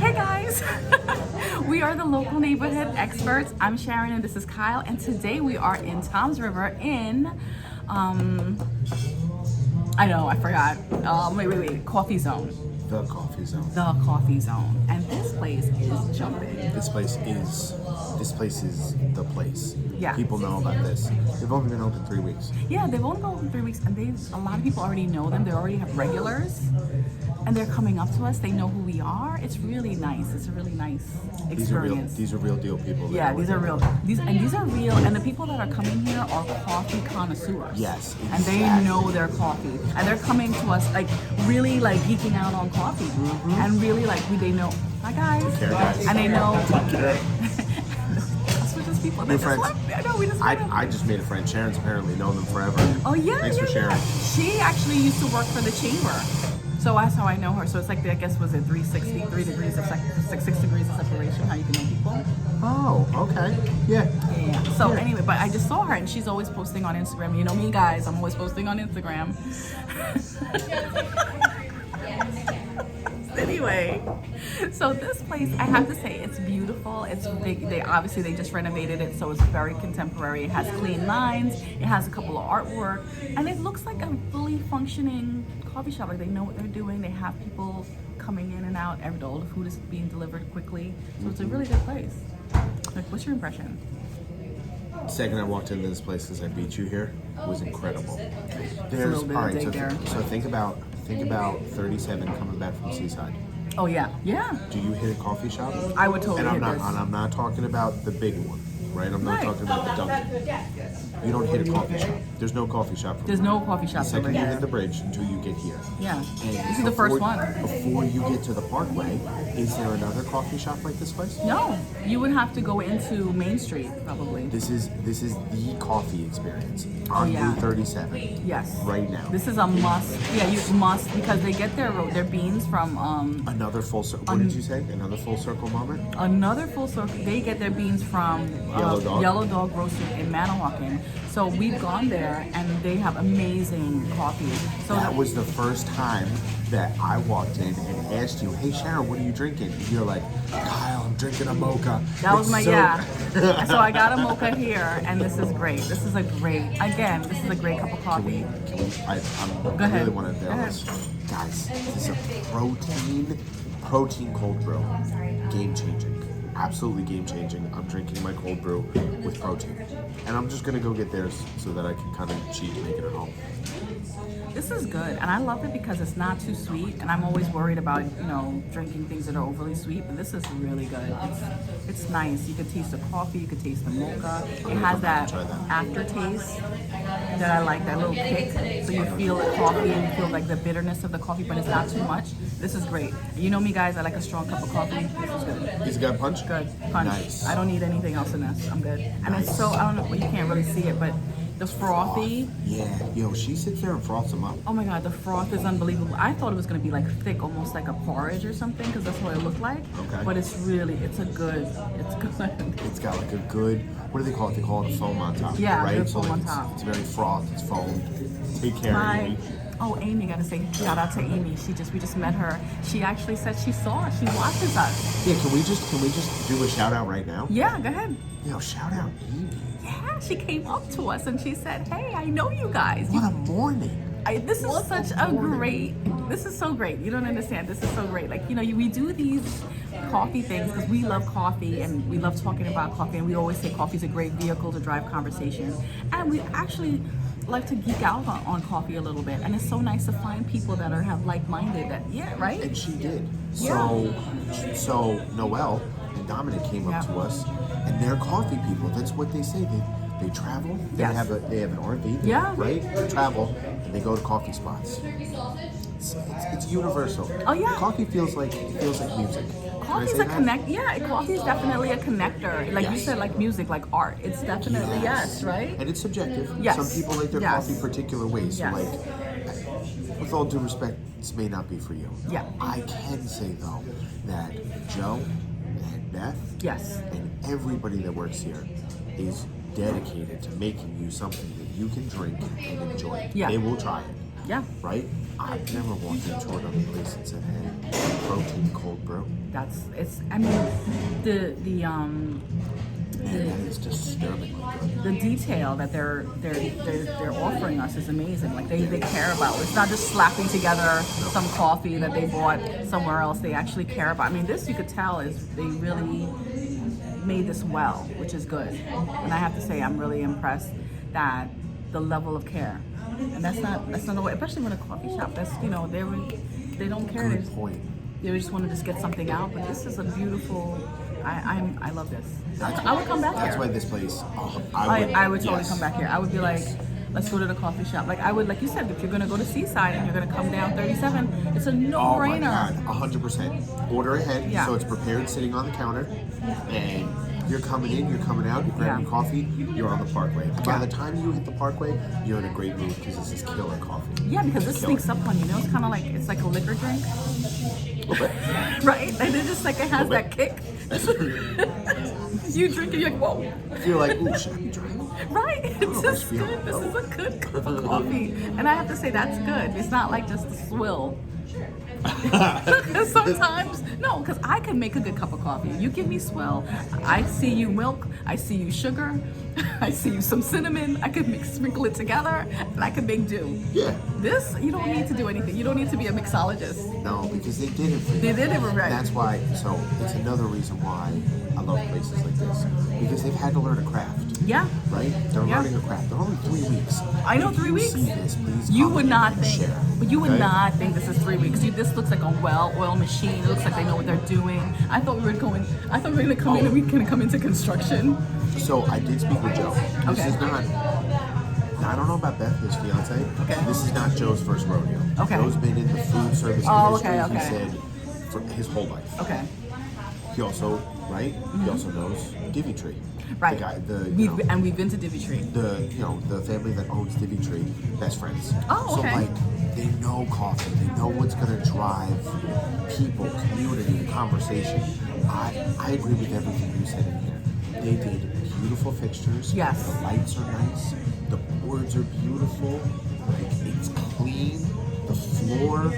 Hey guys, we are the local neighborhood experts. I'm Sharon and this is Kyle, and today we are in Toms River in, I know, I forgot, wait, Coffee Zone. The Coffee Zone. The Coffee Zone. And this place is jumping. This place is the place. Yeah. People know about this. They've only been open 3 weeks. Yeah, they've only been open 3 weeks, and a lot of people already know them. They already have regulars, and they're coming up to us. They know who we are. It's really nice. It's a really nice experience. These are real deal people. Yeah, these are real. These are real, and the people that are coming here are coffee connoisseurs. Yes, exactly. And they know their coffee, and they're coming to us like really like geeking out on coffee, and really like they know. Hi guys, and they know. People New friends. I just made a friend. Sharon's apparently known them forever. Oh yeah, Thanks for sharing. She actually used to work for the chamber, so that's how I know her. So it's like I guess was it 363 degrees of 6 degrees of separation? How you can know people? Oh, okay, yeah. So anyway, but I just saw her and she's always posting on Instagram. You know me, guys. I'm always posting on Instagram. Anyway, so this place, I have to say, it's beautiful. It's big. They just renovated it, so it's very contemporary. It has clean lines. It has a couple of artwork, and it looks like a fully functioning coffee shop. Like they know what they're doing. They have people coming in and out. All the food is being delivered quickly, so it's a really good place. Like, what's your impression? The second I walked into this place, because I beat you here, was incredible. There's all right. So think about 37 coming back from Seaside. Oh yeah. Do you hit a coffee shop? I would totally hit this. And I'm not talking about the big one, right? I'm not talking about the Dunkin'. You don't hit a coffee shop. There's no coffee shop. There's no coffee shop the second over you here. hit the bridge until you get here. Yeah. And This is the first one. Before you get to the Parkway, is there another coffee shop like this place? No, you would have to go into Main Street probably. This is the coffee experience on Route 37. Yes. Right now. This is a must. Yeah, you must, because they get their beans from Another full circle. What did you say? Another full circle moment? Another full circle. They get their beans from Yellow Dog Roastery in Manahawkin. So we've gone there and they have amazing coffee. So that was the first time that I walked in and asked you, "Hey Sharon, what are you drinking?" And you're like, "Kyle, I'm drinking a mocha." That was my So I got a mocha here, and this is great. This is a great cup of coffee. I really want to know this. Guys, this is a protein cold brew. Game changing. Absolutely game changing. I'm drinking my cold brew with protein. And I'm just going to go get theirs so that I can kind of cheat and make it at home. This is good, and I love it because it's not too sweet, and I'm always worried about, drinking things that are overly sweet, but this is really good. It's nice. You could taste the coffee, you could taste the mocha. It has that aftertaste that I like, that little kick. So you feel the coffee and you feel like the bitterness of the coffee, but it's not too much. This is great. You know me, guys, I like a strong cup of coffee. This is good. It's got punch? Good. Punch. Nice. I don't need anything else in this. I'm good. And nice. It's so, I don't know, you can't really see it, but the frothy. Yeah, yo, she sits there and froths them up. Oh my god, the froth is unbelievable. I thought it was gonna be like thick, almost like a porridge or something, because that's what it looked like. Okay. But it's good. It's good. It's got like a good, what do they call it? They call it a foam on top. Yeah, right? foam on top. It's very frothed, it's foamed. Take care of Amy. Oh, Amy, gotta say shout out to Amy. We just met her. She actually said she watches us. Yeah, can we just do a shout out right now? Yeah, go ahead. Yo, shout out Amy. Yeah, she came up to us and she said, "Hey, I know you guys." What a morning. This is this is so great. You don't understand. This is so great. Like, we do these coffee things because we love coffee and we love talking about coffee, and we always say coffee is a great vehicle to drive conversation. And we actually like to geek out on coffee a little bit, and it's so nice to find people that have like-minded. Right? And she did. Yeah. So Noelle and Dominic came up to us, and they're coffee people. That's what they say. They travel. They have an RV. Yeah. Right. They travel and they go to coffee spots. It's universal. Oh yeah. Coffee feels like music. Coffee's a connect. Yeah, coffee is definitely a connector. Like you said, like music, like art. It's definitely yes, right? And it's subjective. Yes. Some people like their coffee particular ways. So Yes. like, with all due respect, this may not be for you. Yeah. I can say though that Joe and Beth and everybody that works here is dedicated to making you something that you can drink and enjoy. Yeah. They will try it. Yeah. Right? I've never walked into another place and said, hey, protein cold brew. I mean, Man, that is disturbingly good. the detail that they're offering us is amazing. Like they care about it. It's not just slapping together some coffee that they bought somewhere else. They actually care about. I mean, this you could tell is they really made this well, which is good. And I have to say, I'm really impressed that the level of care. And that's not the way, especially when a coffee shop. That's they don't care. Good point. They just want to just get something out. But this is a beautiful. I love this. I would come back here. That's why this place. I would totally yes. come back here. I would be like, let's go to the coffee shop. Like I would, like you said, if you're gonna go to Seaside and you're gonna come down 37, it's a Oh my no-brainer. God, 100%. Order ahead, Yeah. so it's prepared, sitting on the counter, and you're coming in, you're coming out, you grab your coffee, you're on the Parkway. By the time you hit the Parkway, you're in a great mood because this is killer coffee. Yeah, because this It's sneaks killer. up on you. It's kind of like like a liquor drink, A little bit. right? And it just like it has Little that bit. kick. You drink it, you're like, whoa. You're like, ooh, should I be drinking? Right? It's Oh, just I feel- good. This is a good cup of coffee. And I have to say, that's good. It's not like just a swill. Because sometimes, no, because I can make a good cup of coffee. You give me swill, I see you milk, I see you sugar, I see you some cinnamon, I can sprinkle it together, and I can make do. Yeah. This, you don't need to do anything. You don't need to be a mixologist. No, because they did it for you. They did it right. That's why, so it's another reason why I love places like this. Because they've had to learn a craft. Yeah. Right? They're Yeah. learning a craft. They're only 3 weeks. I know, If 3 you weeks. See this, please You comment would not and think, share. but you would Okay? not think this is 3 weeks. This looks like a well-oiled machine. It looks like they know what they're doing. I thought we were going to come in and we're going to come into construction. So I did speak with Joe. This Okay. is not. Now, I don't know about Beth, his fiance. Okay. This is not Joe's first rodeo. Okay. Joe's been in the food service Oh, industry. okay, He okay. said for his whole life. Okay. He also, right? He also knows Divvy Tree. Right. The guy, And we've been to Divvy Tree. the family that owns Divvy Tree, best friends. Oh, okay. So like, they know coffee. They know what's gonna drive people, community, conversation. I agree with everything you said in here. They did beautiful fixtures. Yes. The lights are nice. The boards are beautiful. Like, it's clean. The floor,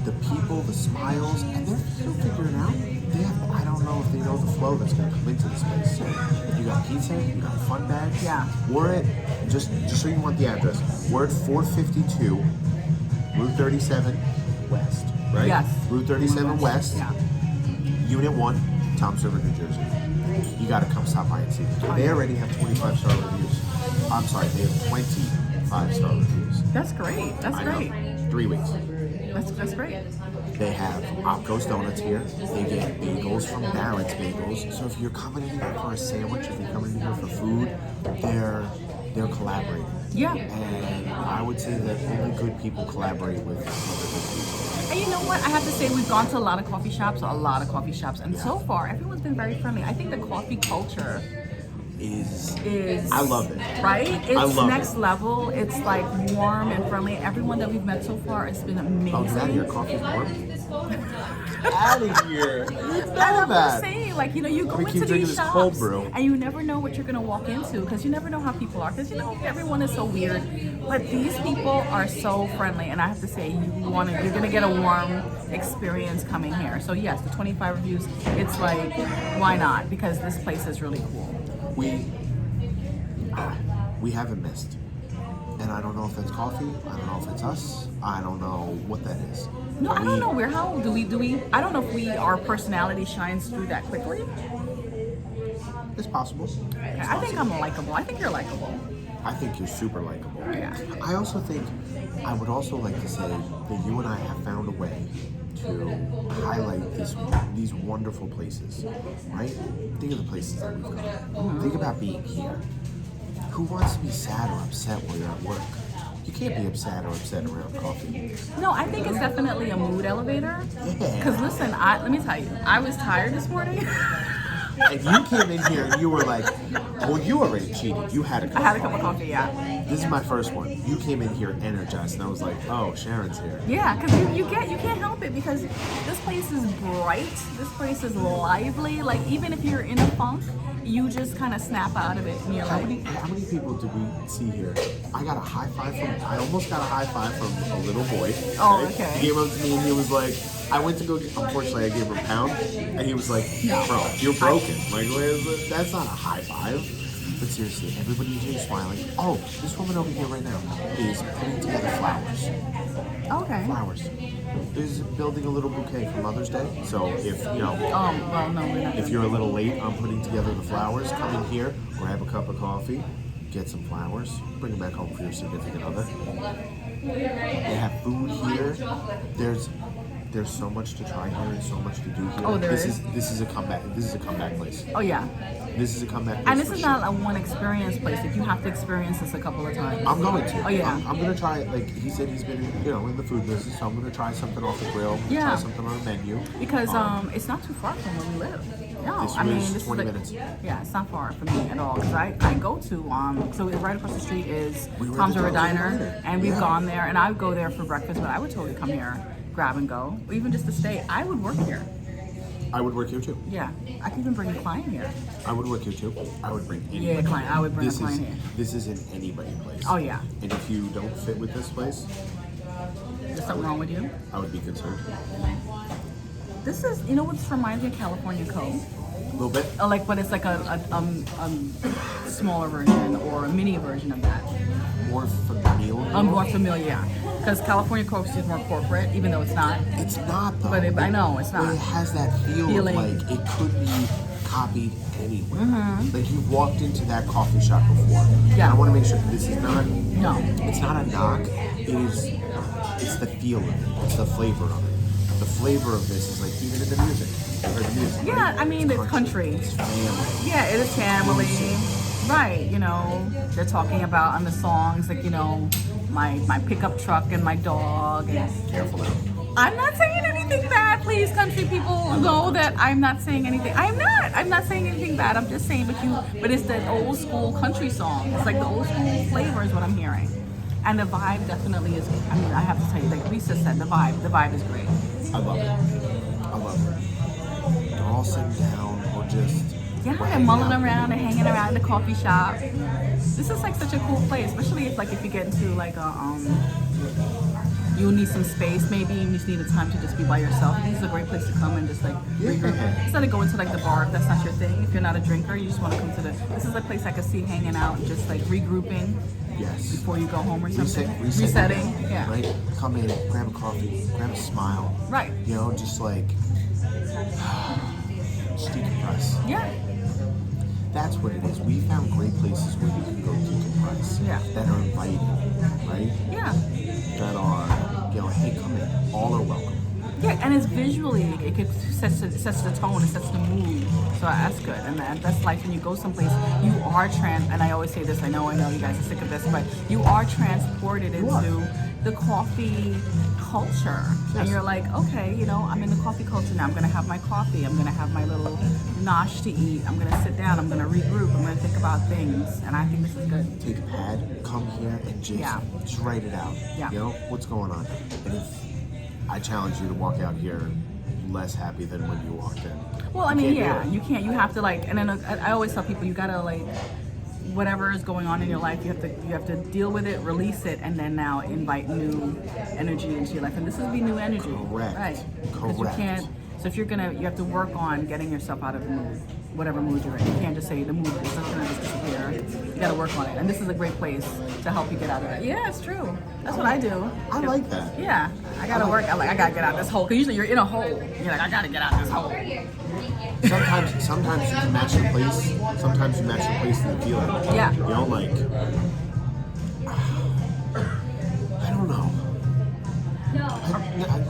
the people, the smiles, and they'll figure it out. They have, I don't know if they know the flow that's gonna come into this place. So if you got pizza, you got fun bags. Yeah. We're at just so you want the address. We're at 452 Route 37 West, right? Yes. Route 37 West. Yeah. Unit 1, Toms River, New Jersey. You gotta come stop by and see them. They already have 25-star reviews. I'm sorry, they have 25-star reviews. That's great. That's I know. great. 3 weeks. That's great. They have Opko's Donuts here. They get bagels from Barrett's Bagels. So if you're coming in here for a sandwich, if you're coming in here for food, they're collaborating. Yeah. And I would say that only good people collaborate with other good people. And you know what? I have to say we've gone to a lot of coffee shops, and so far everyone's been very friendly. I think the coffee culture is I love it. right. It's I love next it. level. It's like warm and friendly. Everyone that we've met so far has been amazing. Oh, get out of here. Coffee's warm. Out of here. And I'm just saying, like, you go We into keep drinking these this cold shops brew. and you never know what you're gonna walk into because you never know how people are. Because everyone is so weird, but these people are so friendly, and I have to say, you're gonna get a warm experience coming here. So yes, the 25 reviews. It's like, why not? Because this place is really cool. We haven't missed. And I don't know if it's coffee. I don't know if it's us. I don't know what that is. No, But I don't know. How do we? I don't know if our personality shines through that quickly. It's possible. I think I'm likable. I think you're likable. I think you're super likable. Yeah. I also think, I would also like to say that you and I have found a way to highlight these wonderful places, right? Think of the places that we've gone. Think about being here. Who wants to be sad or upset while you're at work? You can't be upset or upset around coffee. No, I think it's definitely a mood elevator. Yeah. Because listen, let me tell you, I was tired this morning. And you came in here and you were like, well, you already cheated. You had a cup I had a cup of coffee, yeah. This is my first one. You came in here energized, and I was like, oh, Sharon's here. Yeah, because you can't help it because this place is bright. This place is lively. Like even if you're in a funk, you just kind of snap out of it, and you're How like, many people did we see here? I almost got a high five from a little boy. Oh, okay. He came up to me and he was like, unfortunately I gave him a pound, and he was like, bro, you're broken. Like, that's not a high five. But seriously, everybody in here is smiling. Oh, this woman over here right now is putting together flowers. okay. Flowers. Is building a little bouquet for Mother's Day. So if, Oh, well, no, we're not. if you're a little late on putting together the flowers, come in here, grab a cup of coffee, get some flowers, bring them back home for your significant other. They have food here. There's so much to try here and so much to do here. Oh, there this is? This is a comeback. This is a comeback place. Oh yeah. This is a comeback place. And this for is sure. not a one experience place. Like you have to experience this a couple of times. I'm going to. Oh yeah. I'm gonna try it. Like he said, he's been in the food business, so I'm gonna try something off the grill. Yeah. Try something on the menu. Because it's not too far from where we live. No, This I mean was this 20 is like, minutes. Yeah, it's not far from me at all. Because I go to so right across the street is We were at Tom's the River Tom's Diner, Diner. and we've Yeah. gone there, and I would go there for breakfast, but I would totally come here, grab and go, or even just to stay. I would work here. I would work here too. Yeah, I could even bring a client here. I would work here too. I would bring anybody. Yeah, client. I would bring a client here. This isn't anybody place. Oh yeah. And if you don't fit with this place, There's something wrong with you. I would be concerned. This is, you know what this reminds me of? California Cove. A little bit. Like, but it's like a smaller version or a mini version of that. More familiar. I'm more familiar, because California Cove is more corporate, even though it's not. It's not though. But I know it's But not. it has that Feeling. of like it could be copied anywhere. Mm-hmm. Like you've walked into that coffee shop before. Yeah. And I want to make sure this is not. No. It's not a knock. It's the feel of it. It's the flavor of it. The flavor of this is like even in the music. You heard the music. Yeah, right? I mean it's country. It's family. Yeah, it is family. Right, you know, they're talking about on the songs like, you know, my pickup truck and my dog. And Careful now. I'm not saying anything bad, please, country people know that I'm not saying anything. I'm not saying anything bad. I'm just saying, but it's the old school country song. It's like the old school flavor is what I'm hearing. And the vibe definitely is, I mean, I have to tell you, like Lisa said, the vibe is great. I love it. I love it. They're all sitting down or just. Yeah, we're they're hanging mulling out. around and hanging around the coffee shop. This is like such a cool place, especially if you get into like a you'll need some space maybe, and you just need a time to just be by yourself. This is a great place to come and just like regroup. Yeah. Instead of going to like the bar if that's not your thing. If you're not a drinker, you just want to come to this is a place I could see hanging out and just like regrouping Yes. before you go home or something. Resetting. Yeah. Right? Come in, grab a coffee, grab a smile. Right. You know, just like just decompress. Yeah. That's what it is. We found great places where you can go decompress. Yeah. That are inviting, right? Yeah. That are, you know, hey, come in. All are welcome. Yeah, and it's visually, it sets the tone, it sets the mood. So that's good, and that's like when you go someplace, you are and I always say this, I know you guys are sick of this, but you are transported into the coffee culture. Yes. And you're like, okay, you know, I'm in the coffee culture now, I'm gonna have my coffee, I'm gonna have my little nosh to eat, I'm gonna sit down, I'm gonna regroup, I'm gonna think about things, and I think this is good. Take a pad, come here, and just write it out. Yeah. You know, what's going on? And if I challenge you to walk out here less happy than when you walked in. Well, I You mean, can't do yeah, it. you can't. You have to like, and then I always tell people you gotta like, whatever is going on in your life, you have to deal with it, release it, and then now invite new energy into your life. And this is be new energy, Correct. right? Because you Correct. can't. So if you have to work on getting yourself out of the mood, whatever mood you're in. You can't just say the mood is just gonna just disappear. You gotta work on it, and this is a great place to help you get out of it. Yeah, it's true. That's what I do. I like that. Yeah, I gotta work. I gotta get out of this hole. Cause usually you're in a hole. You're like, I gotta get out of this hole. Sometimes you can match the place. Sometimes you match the place to the feeling. Yeah. You know, like I don't know.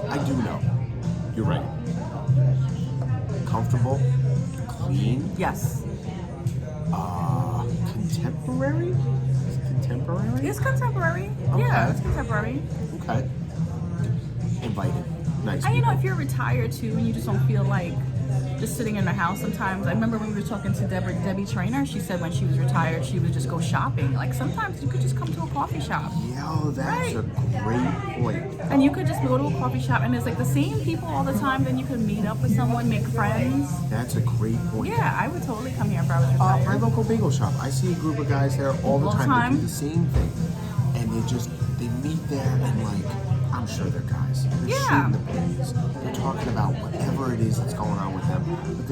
I do know. You're right. Comfortable, clean, Yes. contemporary. Is it contemporary? It's contemporary. Okay. Yeah, it's contemporary. Okay. Inviting. nice And you know, people. if you're retired too, and you just don't feel like just sitting in the house sometimes. I remember when we were talking to Debbie Trainer, she said when she was retired, she would just go shopping. Like sometimes you could just come to a coffee shop. Yo, that's a great point. And you could just go to a coffee shop and there's like the same people all the time, then you could meet up with someone, make friends. That's a great point. Yeah, I would totally come here if I was retired. My local bagel shop. I see a group of guys there all the time. They do the same thing. And they meet there and like, I'm sure they're guys. They're shooting the breeze. They're talking about whatever it is that's going on with them. But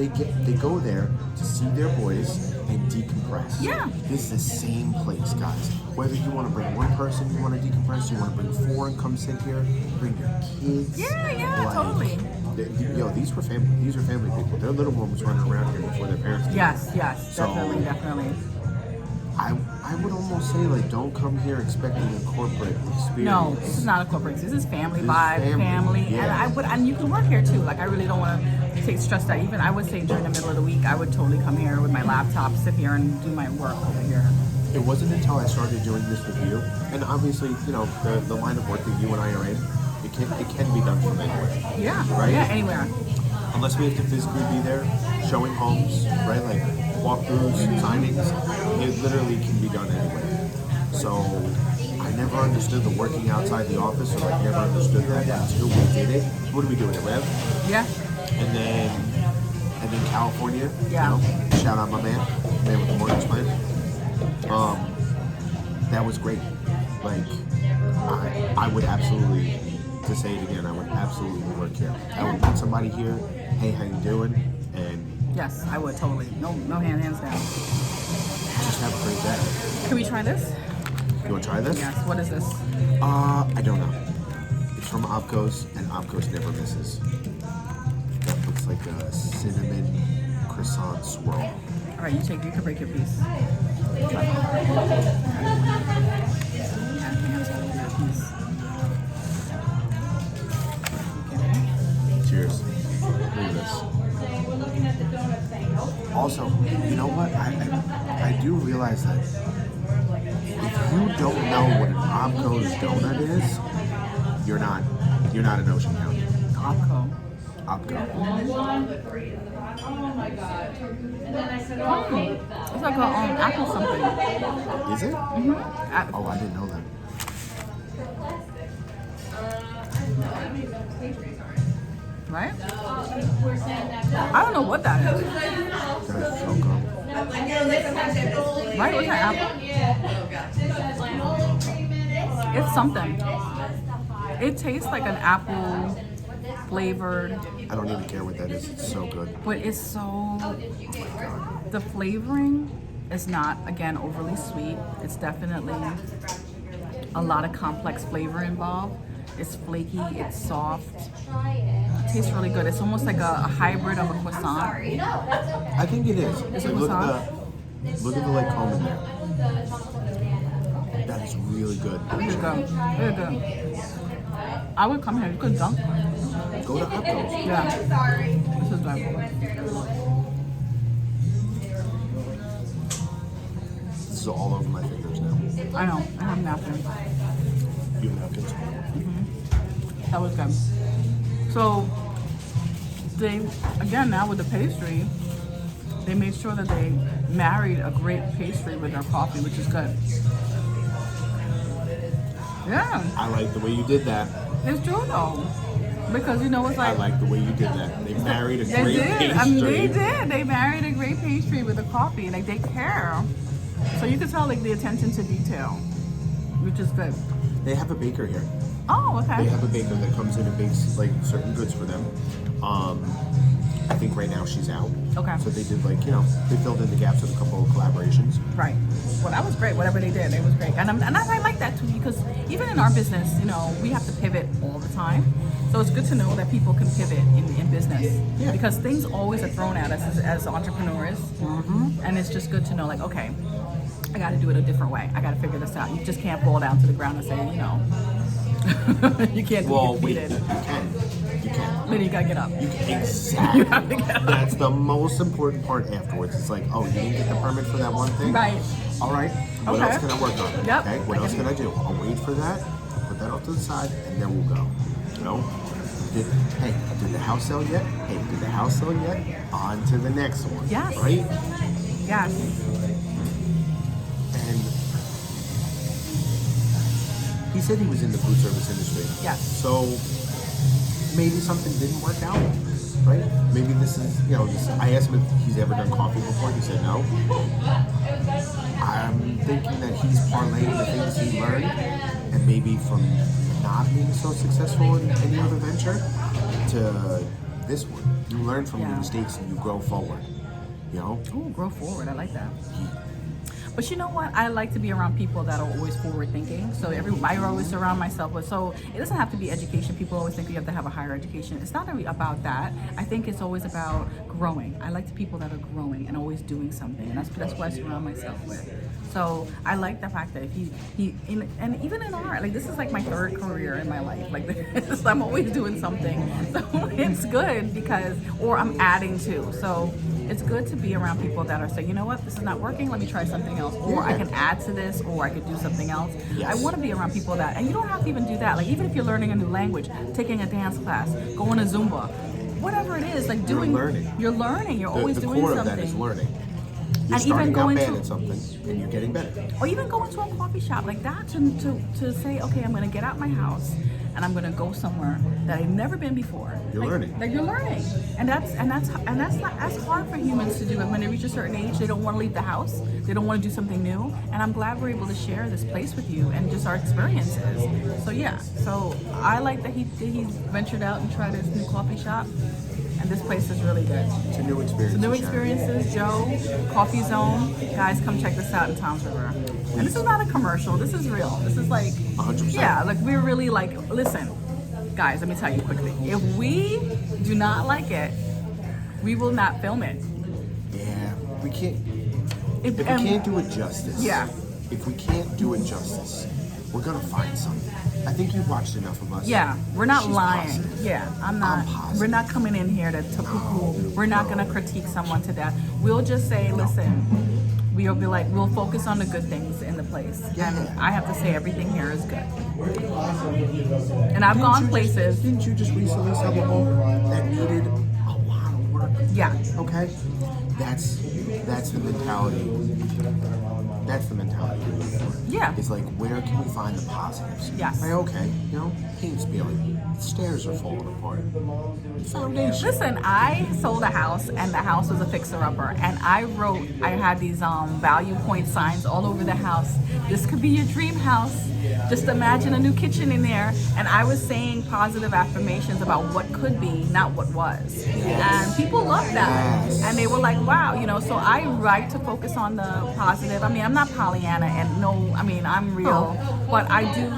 they go there to see their boys and decompress. Yeah. This is the same place, guys. Whether you want to bring one person, you want to decompress, you want to bring four and come sit here, bring your kids. Yeah, totally. Yo, these are family people. Their little one was running around here before their parents did. Yes, So, definitely. I would almost say, like, don't come here expecting a corporate experience. No, this is not a corporate. This is family This is vibe, family. yeah. And you can work here too. Like I really don't want to take stress that. Even I would say during the middle of the week, I would totally come here with my laptop, sit here and do my work over here. It wasn't until I started doing this with you, and obviously, you know, the line of work that you and I are in, it can be done from anywhere. Yeah, Right? Yeah, anywhere. Unless we have to physically be there, showing homes, right? Like walkthroughs, signings, it literally can be done anywhere. So I never understood the working outside the office, or like never understood that until we did it. What are we doing, a Rev? Yeah. And then California, Yeah. you know, shout out my man with the mortgage plan. That was great. Like, I would absolutely, to say it again, I would absolutely work here. I would meet somebody here, hey, how you doing? And Yes, I would totally. No hands down. just have a great day. Can we try this? You want to try this? Yes. What is this? I don't know. It's from Opco's, and Opco's never misses. That looks like a cinnamon croissant swirl. All right, you can break your piece. Cheers. Look at this. Also, you know what? I do realize that if you don't know what an Opco's donut is, you're not in Ocean County. Opco. Opco. It's like a apple something. Is it? Mm-hmm. Oh, I didn't know that. Right? I don't know what that is. That is so good. Right? What's that apple? It's something. It tastes like an apple flavored, I don't even care what that is. It's so good. but it's so, the flavoring is not, again, overly sweet. It's definitely a lot of complex flavor involved. It's flaky, it's soft. It tastes really good. It's almost like a hybrid of a croissant. I think it is. Is it Look croissant? look at the like comb in there. That is really good. Really good. Really good. I would come here. You could dunk. Go to Opco's. Yeah. This is good. This is all over my fingers now. I know. I have napkins. You have napkins. That was good. So they, again, now with the pastry, they made sure that they married a great pastry with their coffee, which is good. Yeah, I like the way you did that. it's true though. Because you know, it's I like, like the way you did that. They married a they great did. pastry. I mean, they did. They married a great pastry with a coffee. Like, they care. So you can tell, like, the attention to detail, which is good. They have a baker here. Oh, okay. They have a baker that comes in and bakes like certain goods for them. I think right now she's out. Okay. So they did like, you know, they filled in the gaps with a couple of collaborations. Right. Well, that was great. Whatever they did, it was great. And I like that too, because even in our business, you know, we have to pivot all the time. So it's good to know that people can pivot in business. Yeah. Because things always are thrown at us as entrepreneurs. Mm-hmm. And it's just good to know, like, okay, I got to do it a different way. I got to figure this out. You just can't fall down to the ground and say, you know, you can't get defeated. You can. Then you got to get up. You can. Exactly. You have to get up. That's the most important part afterwards. It's like, oh, you didn't get the permit for that one thing? Right. All right. What Okay. else can I work on? Yep. Okay. What else can I do? I'll wait for that, put that off to the side, and then we'll go. You know? Did the house sell yet? Hey, did the house sell yet? On to the next one. Yes. Right? Yes. And he said he was in the food service industry. Yes. So maybe something didn't work out, right? Maybe this is, I asked him if he's ever done coffee before. He said no. I'm thinking that he's parlaying the things he learned, and maybe from not being so successful in any other venture to this one. You learn from your mistakes and you grow forward. Oh, grow forward. I like that. But you know what? I like to be around people that are always forward thinking. So I always surround myself with, so it doesn't have to be education. People always think you have to have a higher education. It's not really about that. I think it's always about growing. I like the people that are growing and always doing something. And that's what I surround myself with. So I like the fact that and even in art, like this is like my third career in my life. Like this, I'm always doing something. So it's good or I'm adding to. So it's good to be around people that are saying, you know what, this is not working, let me try something else. Or I can add to this, or I could do something else. Yes. I want to be around people that, and you don't have to even do that. Like even if you're learning a new language, taking a dance class, going to Zumba, whatever it is, like doing, you're learning, you're always doing something. The core of that is learning. You're starting out bad at something, and you're getting better. Or even going to a coffee shop like that to say, okay, I'm going to get out my house and I'm going to go somewhere that I've never been before. You're learning. Like you're learning, and that's hard for humans to do. And when they reach a certain age, they don't want to leave the house. They don't want to do something new. And I'm glad we're able to share this place with you and just our experiences. So yeah, so I like that he's ventured out and tried this new coffee shop. And this place is really good. It's a new experience. It's a new experiences. Joe, Coffee Zone. Guys, come check this out in Toms River. And this is not a commercial. This is real. This is like 100%. Yeah, like we're really like, listen, guys, let me tell you quickly. If we do not like it, we will not film it. Yeah, we can't. If we can't do it justice. Yeah. If we can't do it justice, we're gonna find something. I think you've watched enough of us. Yeah, we're not She's lying. positive. Yeah, I'm not. We're not coming in here to poo-poo. We're not gonna critique someone to death. We'll just say, listen, we'll be like, we'll focus on the good things in the place. Yeah. And I have to say everything here is good. And I've gone places. Didn't you just recently sell a home that needed a lot of work? Yeah. Okay. That's the mentality. That's the mentality you're looking for. Yeah. It's like, where can we find the positives? Yes. Like, okay, paint's peeling. The stairs are falling apart. Foundation. Listen, I sold a house, and the house was a fixer-upper, and I had these value point signs all over the house. This could be your dream house. Just imagine a new kitchen in there. And I was saying positive affirmations about what could be, not what was. Yes. And people loved that. Yes. And they were like, wow, so I like to focus on the positive. I mean, I'm not Pollyanna, and I'm real, but I do.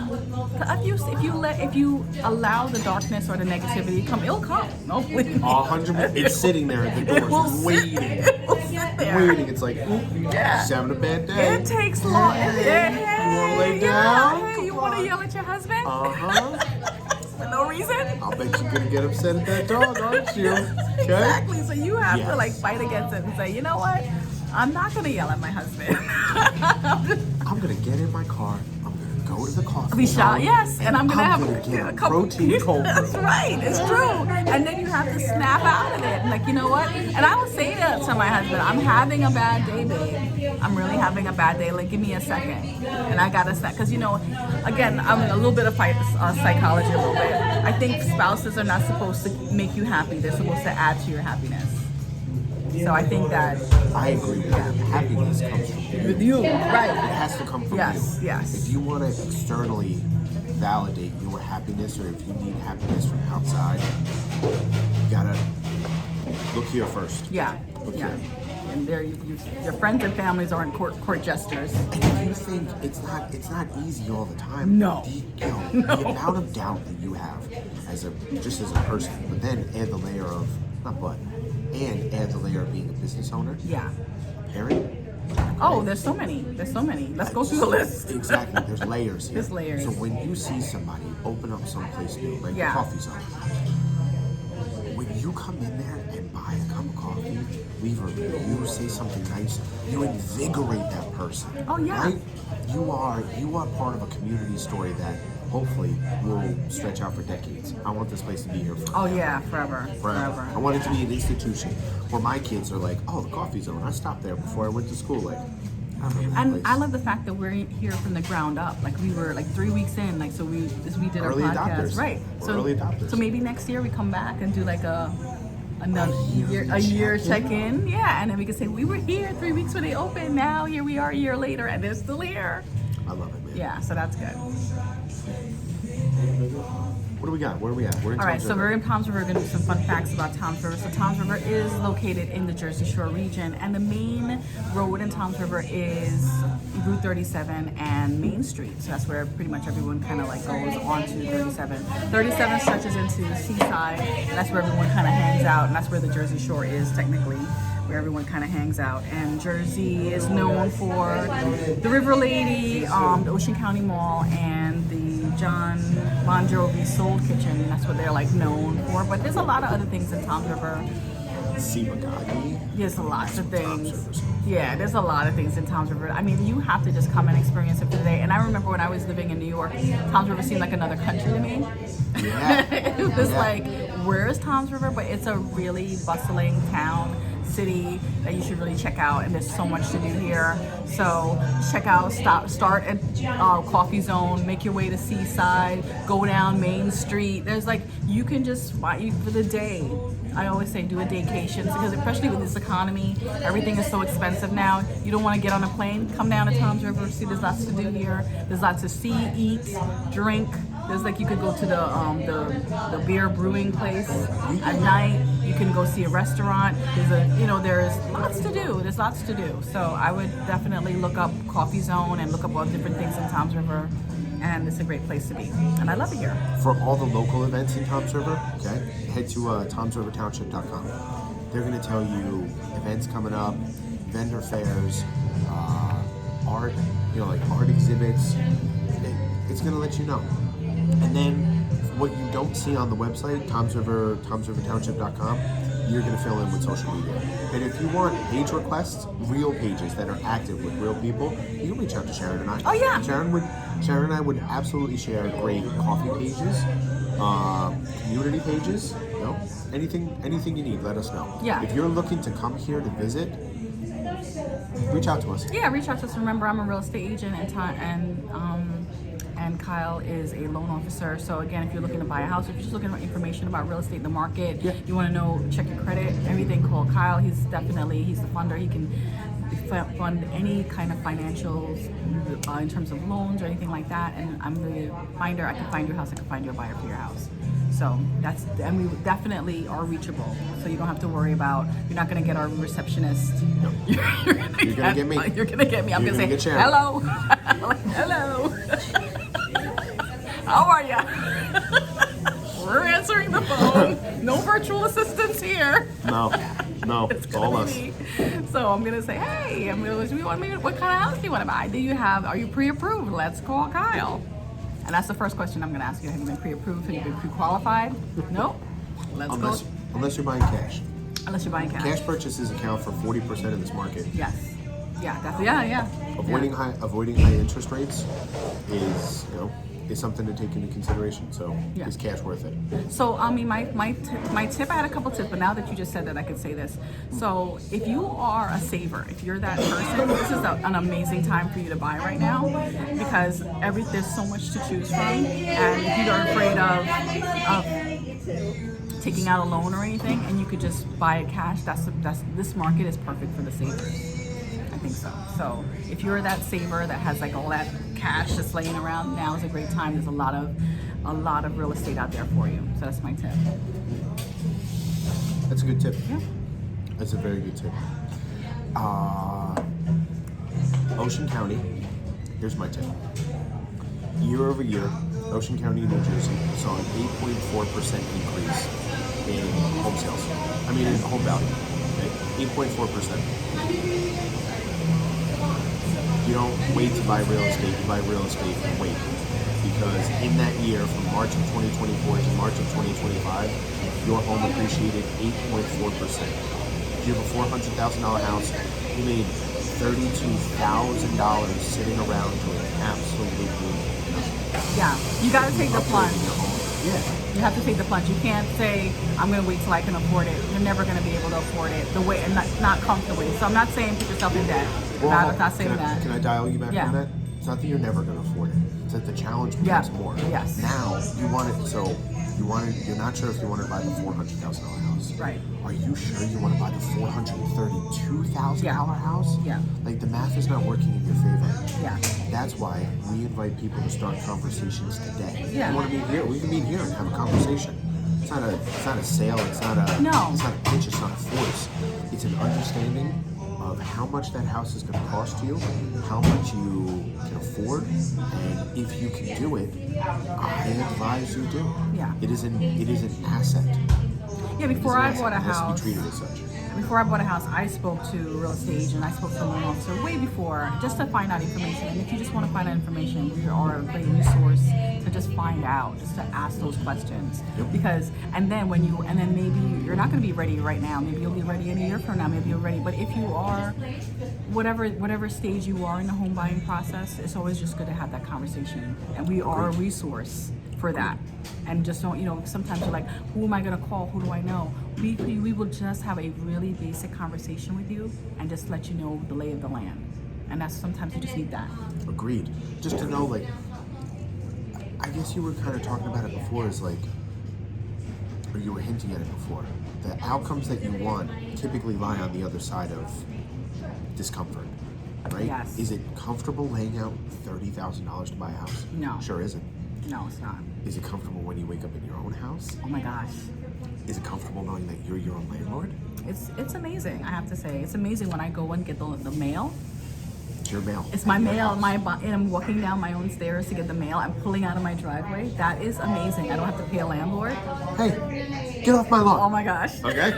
If you allow the darkness or the negativity to come, it'll come. No, 100%. It's sitting there at the door, waiting. Waiting. It's like, she's having a bad day. It takes long. You want to lay down? Hey, you want to yell at your husband? For no reason? I'll bet you're going to get upset at that dog, aren't you? Okay? Exactly. So you have to fight against it and say, you know what? I'm not going to yell at my husband. I'm going to get in my car. I'm going to go to the coffee shop. Yes, and I'm going to have get a couple protein cold brew. That's right. It's true. And then you have to snap out of it. Like, you know what? And I would say that to my husband. I'm having a bad day, babe. I'm really having a bad day. Like, give me a second. And I got to snap. Because, again, I'm a little bit of psychology a little bit. I think spouses are not supposed to make you happy. They're supposed to add to your happiness. So I think that I agree with that. Happiness comes from you. With you, right? It has to come from you. Yes. If you want to externally validate your happiness, or if you need happiness from outside, you gotta look here first. Yeah. Look here. And your friends and families aren't court jesters. And you think it's not easy all the time. No. The amount of doubt that you have as a person, but then add the layer of add the layer of being a business owner. Yeah. Parent. Oh, there's so many. Let's go through the list. Exactly. There's layers here. There's layers. So when you see somebody open up someplace new, like the coffee zone, when you come in there and buy a cup of coffee, leave a review, say something nice, you invigorate that person. Oh yeah. Right? You are part of a community story that hopefully will stretch out for decades. I want this place to be here forever. Oh yeah, forever. I want it to be an institution where my kids are like, oh, the coffee zone. I stopped there before I went to school. Like, I remember that And place. I love the fact that we're here from the ground up. Like we were like 3 weeks in, like so we did Early our podcast, adopters. right? We're So early adopters. So maybe next year we come back and do like another A year check-in? check-in. Yeah, and then we can say we were here 3 weeks when they opened. Now here we are a year later, and they're still here. I love it, man. Yeah, so that's good. What do we got? Where are we at? We're in All right, Tom's so River. we're in Tom's River. We're going to do some fun facts about Tom's River. So Tom's River is located in the Jersey Shore region, and the main road in Tom's River is Route 37 and Main Street. So that's where pretty much everyone kind of like goes onto 37. 37 stretches into Seaside, and that's where everyone kind of hangs out, and that's where the Jersey Shore is technically, where everyone kind of hangs out. And Jersey is known for the River Lady, the Ocean County Mall, and the John Bon Jovi Soul Kitchen. That's what they're like known for. But there's a lot of other things in Tom's River. Simagagi. There's lots of Tom's things. River. Yeah, there's a lot of things in Tom's River. I mean, you have to just come and experience it for the day. And I remember when I was living in New York, Tom's River seemed like another country to me. Yeah. It was Yeah. like, where is Tom's River? But it's a really bustling town, city that you should really check out, and there's so much to do here. So check out, start at Coffee Zone, make your way to Seaside, go down Main Street. There's like, you can just for the day. I always say do a daycation, because especially with this economy, everything is so expensive now. You don't want to get on a plane, come down to Tom's River, see there's lots to do here. There's lots to see, eat, drink. There's like, you could go to the beer brewing place at night. You can go see a restaurant. There's lots to do. There's lots to do. So I would definitely look up Coffee Zone and look up all different things in Tom's River. And it's a great place to be. And I love it here. For all the local events in Tom's River, okay, head to Tom'sRiverTownship.com. They're going to tell you events coming up, vendor fairs, art, like art exhibits. It's going to let you know. And then what you don't see on the website, Tom'sRiverTownship.com, you're going to fill in with social media. And if you want page requests, real pages that are active with real people, you can reach out to Sharon and I. Oh, yeah. Sharon and I would absolutely share great coffee pages, community pages, anything you need, let us know. Yeah. If you're looking to come here to visit, reach out to us. Yeah, reach out to us. Remember, I'm a real estate agent, and Kyle is a loan officer. So again, if you're looking to buy a house, if you're just looking for information about real estate, the market, you want to know, check your credit, everything, call Kyle. He's the funder. He can fund any kind of financials in terms of loans or anything like that. And I'm the finder. I can find your house. I can find you a buyer for your house. So and we definitely are reachable. So you don't have to worry about, you're not going to get our receptionist. No. You're going to get me. You're going to get me. I'm going to say, hello. Hello. How are ya? We're answering the phone. No virtual assistants here. No, It's all gonna us. be me. So I'm gonna say, hey, what kind of house do you want to buy? Are you pre-approved? Let's call Kyle. And that's the first question I'm gonna ask you. Have you been pre-approved? Have you been pre-qualified? Nope. Let's go. Unless you're buying cash. Unless you're buying cash. Cash purchases account for 40% of this market. Yes. Yeah. Definitely. Yeah. Avoiding high interest rates is something to take into consideration. So is cash worth it? So I mean, my tip. I had a couple tips, but now that you just said that, I could say this. So if you are a saver, if you're that person, this is an amazing time for you to buy right now, because there's so much to choose from, and if you are afraid of taking out a loan or anything, and you could just buy it cash, this market is perfect for the savers. I think so. So if you're that saver that has like all that cash just laying around, now is a great time. There's a lot of real estate out there for you. So that's my tip. That's a good tip. Yeah. That's a very good tip. Ocean County, here's my tip. Year over year, Ocean County, New Jersey saw an 8.4% increase in home sales. In home value. Okay? 8.4%. You don't wait to buy real estate, you buy real estate and wait. Because in that year, from March of 2024 to March of 2025, your home appreciated 8.4%. If you have a $400,000 house, you made $32,000 sitting around doing absolutely nothing. Yeah, you got to take the plunge. Yeah. You have to take the plunge. You can't say, I'm going to wait till I can afford it. You're never going to be able to afford it the way, and not comfortably. So I'm not saying put yourself in debt. I'm not saying that. Can I dial you back on that? It's not that you're never going to afford it. It's that the challenge becomes more. Yes. Now, you're not sure if you want to buy the $400,000 house. Right. Are you sure you want to buy the $432,000 house? Yeah. Like, the math is not working in your favor. Yeah. That's why we invite people to start conversations today. Yeah. You want to meet here? We can meet here and have a conversation. It's not a sale. It's not a pitch. It's not a force. It's an understanding of how much that house is going to cost you, how much you can afford, and if you can do it, I advise you do. Yeah. It is an asset. Yeah, before I bought a It has to house, be treated as such. before I bought a house, I spoke to a real estate agent. I spoke to a loan officer way before, just to find out information. And if you just want to find out information, we are a great resource to just find out, just to ask those questions. Yep. Because, and then maybe you're not going to be ready right now. Maybe you'll be ready in a year from now. Maybe you're ready. But if you are, whatever stage you are in the home buying process, it's always just good to have that conversation. And we are a resource for that. And just don't, sometimes you're like, who am I going to call? Who do I know? We will just have a really basic conversation with you and just let you know the lay of the land. And that's sometimes you just need that. Agreed. Just to know, like, I guess you were kind of talking about it before, or you were hinting at it before. The outcomes that you want typically lie on the other side of discomfort, right? Yes. Is it comfortable laying out $30,000 to buy a house? No. Sure isn't. No, it's not. Is it comfortable when you wake up in your own house? Oh my gosh. Is it comfortable knowing that you're your own landlord? It's amazing, I have to say. It's amazing when I go and get the mail. It's your mail. It's my mail, and I'm walking down my own stairs to get the mail. I'm pulling out of my driveway. That is amazing. I don't have to pay a landlord. Hey, get off my lawn. Oh my gosh. Okay?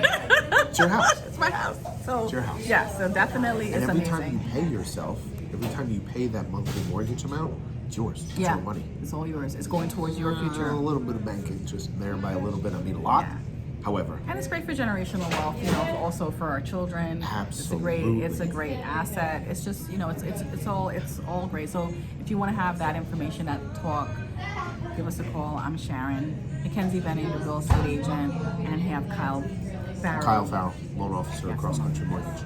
It's your house. It's my house. So It's your house. Yeah, so definitely it's And every amazing. time you pay yourself, every time you pay that monthly mortgage amount, it's yours. It's your money. It's all yours. It's going towards your future. A little bit of bank interest in there. By a little bit, I mean a lot. Yeah. However, And it's great for generational wealth, also for our children. Absolutely. It's a great asset. It's just, it's all great. So if you want to have that information, that talk, give us a call. I'm Sharon McKenzie-Venning, the real estate agent, and have Kyle Farrell. Kyle Farrell, loan officer at CrossCountry Mortgage.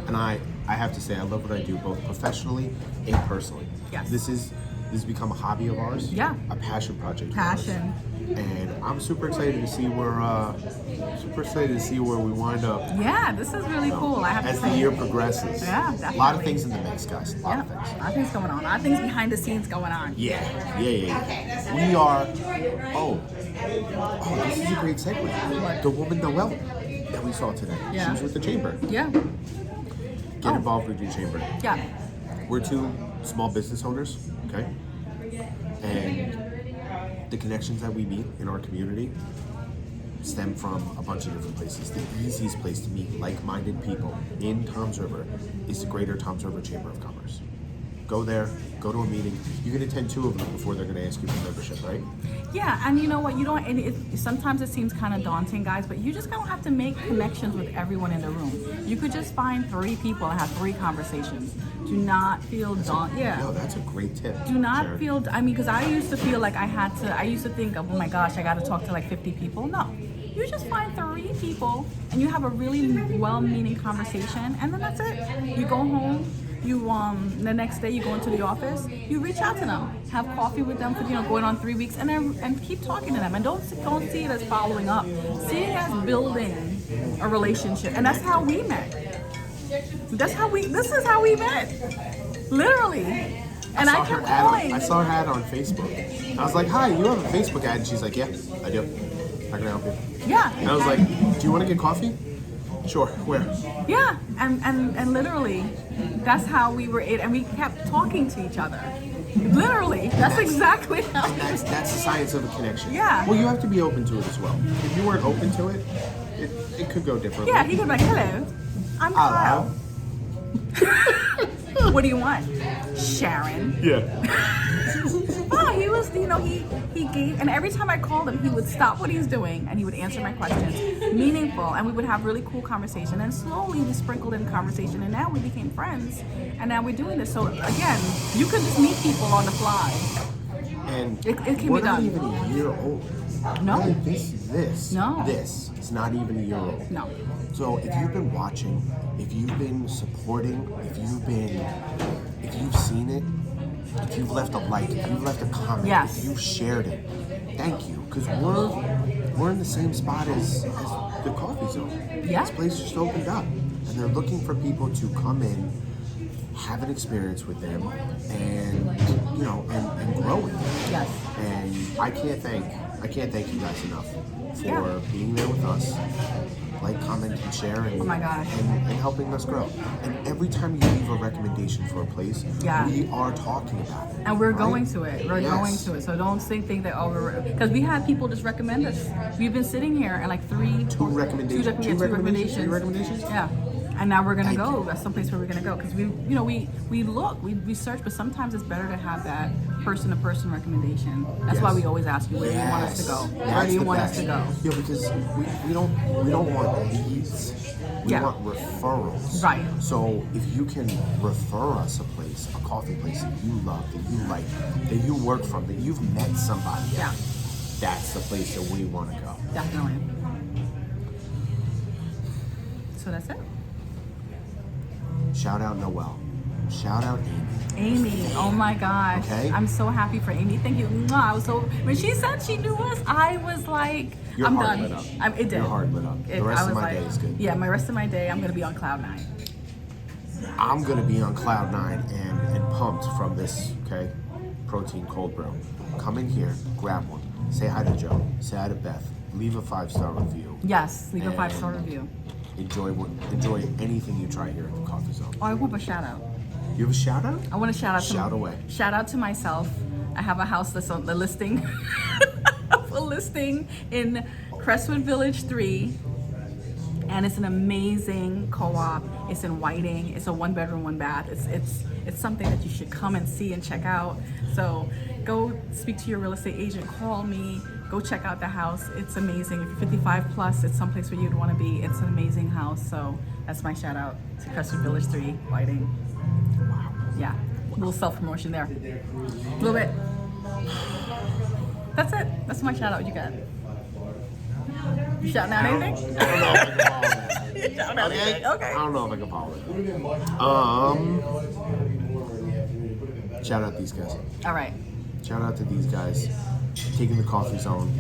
And I have to say, I love what I do, both professionally and personally. Yes. This has become a hobby of ours. Yeah. A passion project. Passion. Of ours. And I'm super excited to see where we wind up. Yeah, this is really cool. I have as to the say. year progresses. Yeah, definitely. A lot of things in the mix, guys. A lot of A things. lot of things going on. A lot of things behind the scenes going on. Yeah. We are. Oh, this is a great segue. The woman Noelle that we saw today. Yeah. She was with the chamber. Yeah. Get involved with your chamber. Yeah. We're two small business owners, okay? And the connections that we meet in our community stem from a bunch of different places. The easiest place to meet like-minded people in Toms River is the Greater Toms River Chamber of Commerce. Go there, go to a meeting. You can attend 2 of them before they're going to ask you for membership, right? Yeah, and you know what? You don't. And sometimes it seems kind of daunting, guys, but you just don't have to make connections with everyone in the room. You could just find 3 people and have 3 conversations. Do not feel daunted. Yeah. No, that's a great tip. Do not Sharon. feel. Because I used to feel like I used to think, oh my gosh, I got to talk to like 50 people. No. You just find 3 people and you have a really well-meaning conversation, and then that's it. You go home. You the next day you go into the office, you reach out to them, have coffee with them for going on 3 weeks, and keep talking to them, and don't see it as following up. See it as building a relationship, and that's how we met. This is how we met, literally. And I kept calling. I saw her ad on Facebook. I was like, "Hi, you have a Facebook ad?" And she's like, "Yeah, I do. How can I help you?" Yeah. And I was like, "Do you want to get coffee?" Sure. Where? Yeah, and literally, that's how we were. And we kept talking to each other. Literally, that's exactly how. And that's the science of a connection. Yeah. Well, you have to be open to it as well. If you weren't open to it, it could go differently. Yeah, he could be like, "Hello, I'm Kyle. What do you want, Sharon?" Yeah. Oh, he was just, you know, he gave, and every time I called him, he would stop what he's doing and he would answer my questions, meaningful, and we would have really cool conversation. And slowly we sprinkled in conversation, and now we became friends, and now we're doing this. So again, you could just meet people on the fly, And it can we're be not done. even a year old. No. Really, this is not even a year old. No. So if you've been watching, if you've been supporting, if you've seen it, if you've left a like, if you've left a comment, Yes. if you've shared it, thank you. Because we're in the same spot as the Coffee Zone. Yeah. This place just opened up, and they're looking for people to come in, have an experience with them, and you know, and grow with them. Yes. And I can't thank you guys enough for Yeah. being there with us. Like, comment, and share, and, Oh my gosh. and helping us grow. And every time you leave a recommendation for a place, Yeah. we are talking about it. And we're right? going to it. We're Yes. going to it. So don't think that because we had people just recommend us. We've been sitting here and like three recommendations. Yeah. And now we're gonna Thank go. you. That's someplace where we're gonna go because we look, we search, but sometimes it's better to have that person-to-person recommendation. That's why Yes. we always ask you where do you want us to go. Where That's do you the want best. us to go? Yeah, because we don't want leads. We Yeah. want referrals. Right. So if you can refer us a place, a coffee place that you love, that you like, that you work from, that you've met somebody at, Yeah. that's the place that we want to go. Definitely. So that's it. Shout out Noelle. Shout out Amy. Amy, oh my gosh. Okay. I'm so happy for Amy. Thank you. Mwah. I was so, when she said she knew us, I was like, Your I'm heart done. lit up. It did. Your heart lit up. The rest I of was my day is good. Yeah, my rest of my day, I'm going to be on cloud 9. I'm gonna be on cloud 9 and pumped from this, okay, protein cold brew. Come in here, grab one, say hi to Joe, say hi to Beth, leave a 5-star review. Yes, leave a And 5-star review. Enjoy anything you try here at the Coffee Zone. Oh, I want a shout out. You have a shout out? I want to shout out to Shout away. Shout out to myself. I have a house that's on the listing. A listing in Crestwood Village 3. And it's an amazing co-op. It's in Whiting. It's a 1-bedroom, 1-bath. It's something that you should come and see and check out. So go speak to your real estate agent. Call me. Go check out the house. It's amazing. If you're 55 plus, it's someplace where you'd want to be. It's an amazing house. So that's my shout out to Crestwood Village 3, Whiting. Wow. Yeah, a little self-promotion there. A little bit. That's it. That's my shout out. You got it. You shouting out anything? I don't know if I can follow that. You shouting out anything? Okay. I don't know if I can follow it. Shout out these guys. All right. Shout out to these guys taking the Coffee Zone,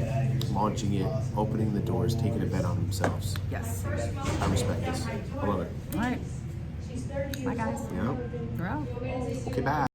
launching it, opening the doors, taking a bet on themselves. Yes. I respect this. I love it. All right. Bye, guys. You know? We're out. Okay, bye.